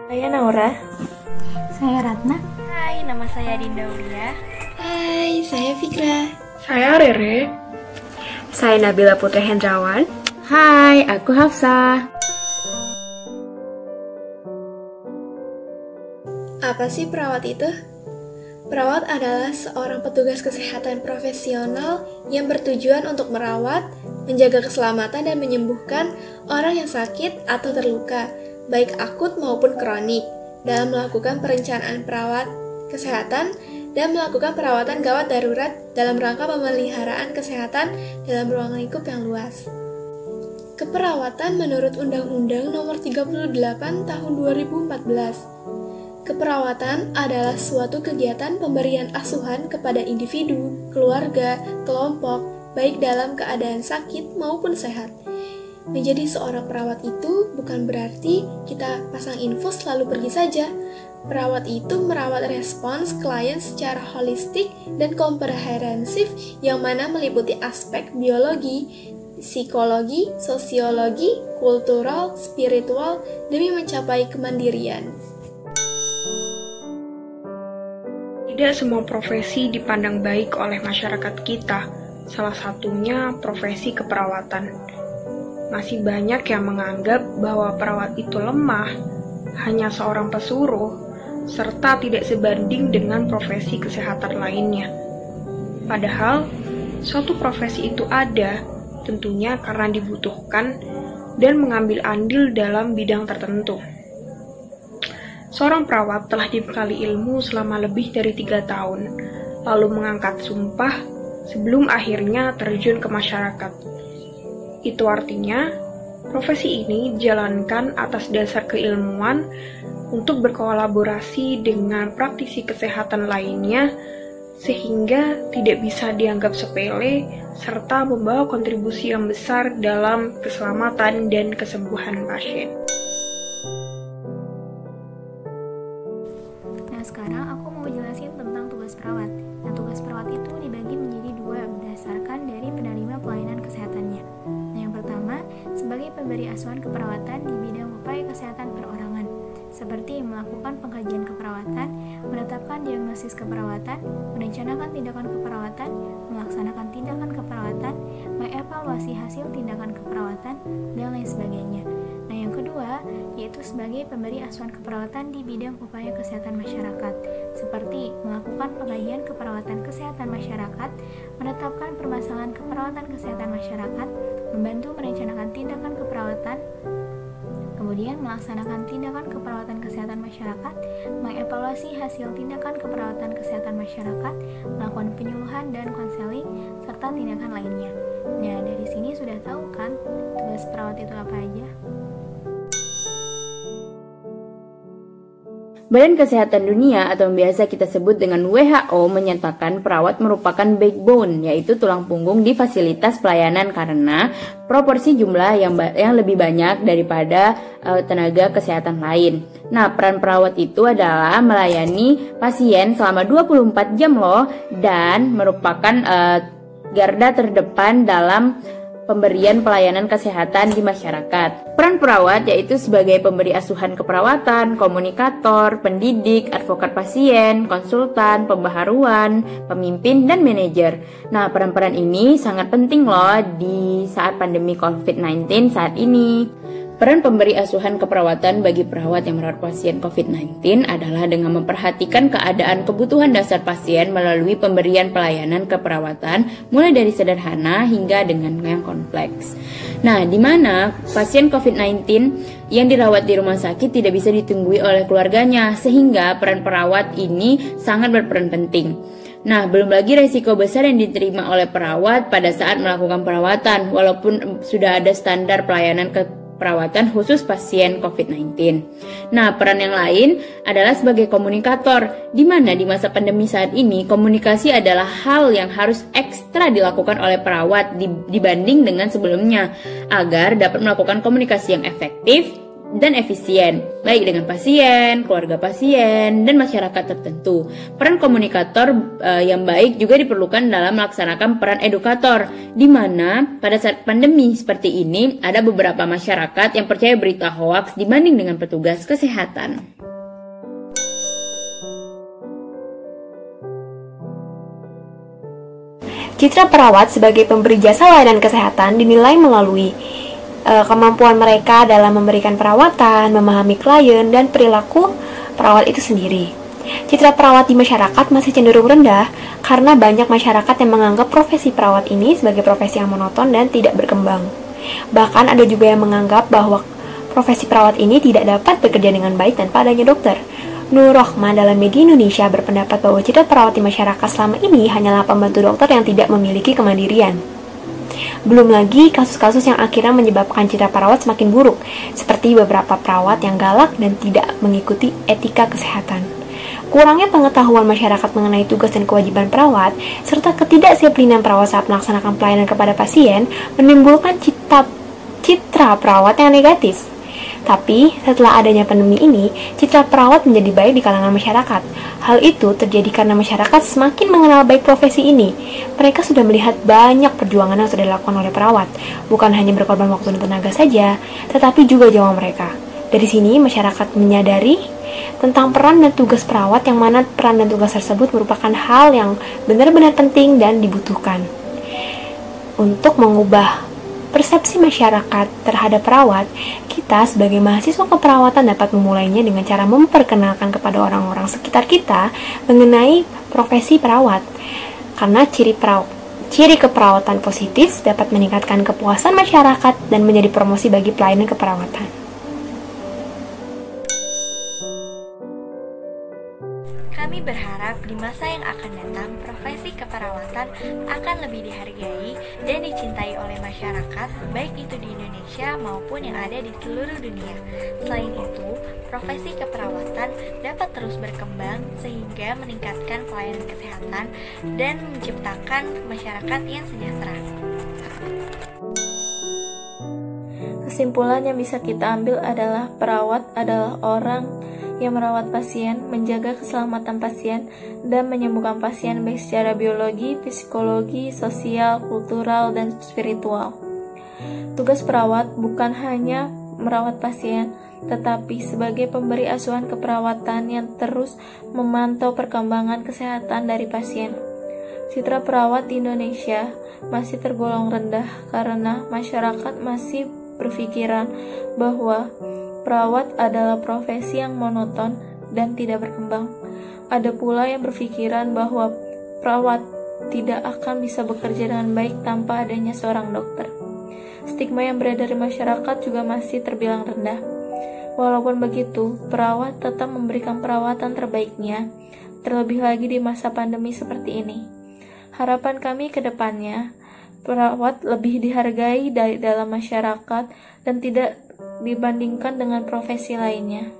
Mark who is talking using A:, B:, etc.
A: Saya Naura.
B: Saya Ratna.
C: Hai, nama saya Dinda Ulia.
D: Hai, saya Fikra.
E: Saya Rere.
F: Saya Nabila Putri Hendrawan.
G: Hai, aku Hafsah.
D: Apa sih perawat itu? Perawat adalah seorang petugas kesehatan profesional yang bertujuan untuk merawat, menjaga keselamatan dan menyembuhkan orang yang sakit atau terluka, baik akut maupun kronik, dalam melakukan perencanaan perawat kesehatan dan melakukan perawatan gawat darurat dalam rangka pemeliharaan kesehatan dalam ruang lingkup yang luas. Keperawatan menurut Undang-Undang Nomor 38 Tahun 2014. Keperawatan adalah suatu kegiatan pemberian asuhan kepada individu, keluarga, kelompok, baik dalam keadaan sakit maupun sehat. Menjadi seorang perawat itu bukan berarti kita pasang infus lalu pergi saja. Perawat itu merawat respons klien secara holistik dan komprehensif yang mana meliputi aspek biologi, psikologi, sosiologi, kultural, spiritual demi mencapai kemandirian.
E: Tidak semua profesi dipandang baik oleh masyarakat kita, salah satunya profesi keperawatan. Masih banyak yang menganggap bahwa perawat itu lemah, hanya seorang pesuruh, serta tidak sebanding dengan profesi kesehatan lainnya. Padahal, suatu profesi itu ada, tentunya karena dibutuhkan dan mengambil andil dalam bidang tertentu. Seorang perawat telah dibekali ilmu selama lebih dari 3 tahun, lalu mengangkat sumpah sebelum akhirnya terjun ke masyarakat. Itu artinya, profesi ini dijalankan atas dasar keilmuan untuk berkolaborasi dengan praktisi kesehatan lainnya, sehingga tidak bisa dianggap sepele, serta membawa kontribusi yang besar dalam keselamatan dan kesembuhan pasien.
B: Sekarang aku mau jelasin tentang tugas perawat. Nah, tugas perawat itu dibagi menjadi 2 berdasarkan dari penerima pelayanan kesehatannya. Nah, yang pertama, sebagai pemberi asuhan keperawatan di bidang upaya kesehatan perorangan, seperti melakukan pengkajian keperawatan, menetapkan diagnosis keperawatan, merencanakan tindakan keperawatan, melaksanakan tindakan keperawatan, mengevaluasi hasil tindakan keperawatan, dan lain sebagainya. Nah, yang kedua, yaitu sebagai pemberi asuhan keperawatan di bidang upaya kesehatan masyarakat, seperti melakukan pengkajian keperawatan kesehatan masyarakat, menetapkan permasalahan keperawatan kesehatan masyarakat, membantu merencanakan tindakan keperawatan, kemudian melaksanakan tindakan keperawatan kesehatan masyarakat, mengevaluasi hasil tindakan keperawatan kesehatan masyarakat, melakukan penyuluhan dan konseling, serta tindakan lainnya. Nah, dari sini sudah tahu kan tugas perawat itu apa aja?
G: Badan Kesehatan Dunia atau yang biasa kita sebut dengan WHO menyatakan perawat merupakan backbone, yaitu tulang punggung di fasilitas pelayanan karena proporsi jumlah yang lebih banyak daripada tenaga kesehatan lain. Nah, peran perawat itu adalah melayani pasien selama 24 jam loh, dan merupakan garda terdepan dalam pemberian pelayanan kesehatan di masyarakat. Peran perawat yaitu sebagai pemberi asuhan keperawatan, komunikator, pendidik, advokat pasien, konsultan, pembaharuan, pemimpin, dan manajer. Nah, peran-peran ini sangat penting loh di saat pandemi COVID-19 saat ini. Peran pemberi asuhan keperawatan bagi perawat yang merawat pasien COVID-19 adalah dengan memperhatikan keadaan kebutuhan dasar pasien melalui pemberian pelayanan keperawatan mulai dari sederhana hingga dengan yang kompleks. Nah, di mana pasien COVID-19 yang dirawat di rumah sakit tidak bisa ditunggui oleh keluarganya, sehingga peran perawat ini sangat berperan penting. Nah, belum lagi resiko besar yang diterima oleh perawat pada saat melakukan perawatan, walaupun sudah ada standar pelayanan perawatan khusus pasien COVID-19. Nah, peran yang lain adalah sebagai komunikator, di mana di masa pandemi saat ini komunikasi adalah hal yang harus ekstra dilakukan oleh perawat dibanding dengan sebelumnya, agar dapat melakukan komunikasi yang efektif dan efisien, baik dengan pasien, keluarga pasien, dan masyarakat tertentu. Peran komunikator yang baik juga diperlukan dalam melaksanakan peran edukator, di mana pada saat pandemi seperti ini ada beberapa masyarakat yang percaya berita hoaks dibanding dengan petugas kesehatan.
A: Citra perawat sebagai pemberi jasa layanan kesehatan dinilai melalui kemampuan mereka dalam memberikan perawatan, memahami klien, dan perilaku perawat itu sendiri. Citra perawat di masyarakat masih cenderung rendah karena banyak masyarakat yang menganggap profesi perawat ini sebagai profesi yang monoton dan tidak berkembang. Bahkan ada juga yang menganggap bahwa profesi perawat ini tidak dapat bekerja dengan baik tanpa adanya dokter. Nur Rohman dalam media Indonesia berpendapat bahwa citra perawat di masyarakat selama ini hanyalah pembantu dokter yang tidak memiliki kemandirian. Belum lagi kasus-kasus yang akhirnya menyebabkan citra perawat semakin buruk, seperti beberapa perawat yang galak dan tidak mengikuti etika kesehatan. Kurangnya pengetahuan masyarakat mengenai tugas dan kewajiban perawat, serta ketidaksiplinan perawat saat melaksanakan pelayanan kepada pasien, menimbulkan citra perawat yang negatif. Tapi, setelah adanya pandemi ini, citra perawat menjadi baik di kalangan masyarakat. Hal itu terjadi karena masyarakat semakin mengenal baik profesi ini. Mereka sudah melihat banyak perjuangan yang sudah dilakukan oleh perawat, bukan hanya berkorban waktu dan tenaga saja, tetapi juga nyawa mereka. Dari sini, masyarakat menyadari tentang peran dan tugas perawat, yang mana peran dan tugas tersebut merupakan hal yang benar-benar penting dan dibutuhkan. Untuk mengubah persepsi masyarakat terhadap perawat, kita sebagai mahasiswa keperawatan dapat memulainya dengan cara memperkenalkan kepada orang-orang sekitar kita mengenai profesi perawat. Karena ciri keperawatan positif dapat meningkatkan kepuasan masyarakat dan menjadi promosi bagi pelayanan keperawatan.
C: Kami berharap di masa yang akan datang, profesi keperawatan akan lebih dihargai dan dicintai oleh masyarakat, baik itu di Indonesia maupun yang ada di seluruh dunia. Selain itu, profesi keperawatan dapat terus berkembang sehingga meningkatkan pelayanan kesehatan dan menciptakan masyarakat yang sejahtera.
B: Kesimpulan yang bisa kita ambil adalah perawat adalah orang yang merawat pasien, menjaga keselamatan pasien, dan menyembuhkan pasien baik secara biologi, psikologi, sosial, kultural, dan spiritual. Tugas perawat bukan hanya merawat pasien, tetapi sebagai pemberi asuhan keperawatan yang terus memantau perkembangan kesehatan dari pasien. Citra perawat di Indonesia masih tergolong rendah karena masyarakat masih berpikiran bahwa perawat adalah profesi yang monoton dan tidak berkembang. Ada pula yang berpikiran bahwa perawat tidak akan bisa bekerja dengan baik tanpa adanya seorang dokter. Stigma yang beredar di masyarakat juga masih terbilang rendah. Walaupun begitu, perawat tetap memberikan perawatan terbaiknya, terlebih lagi di masa pandemi seperti ini. Harapan kami ke depannya, perawat lebih dihargai dalam masyarakat dan tidak dibandingkan dengan profesi lainnya.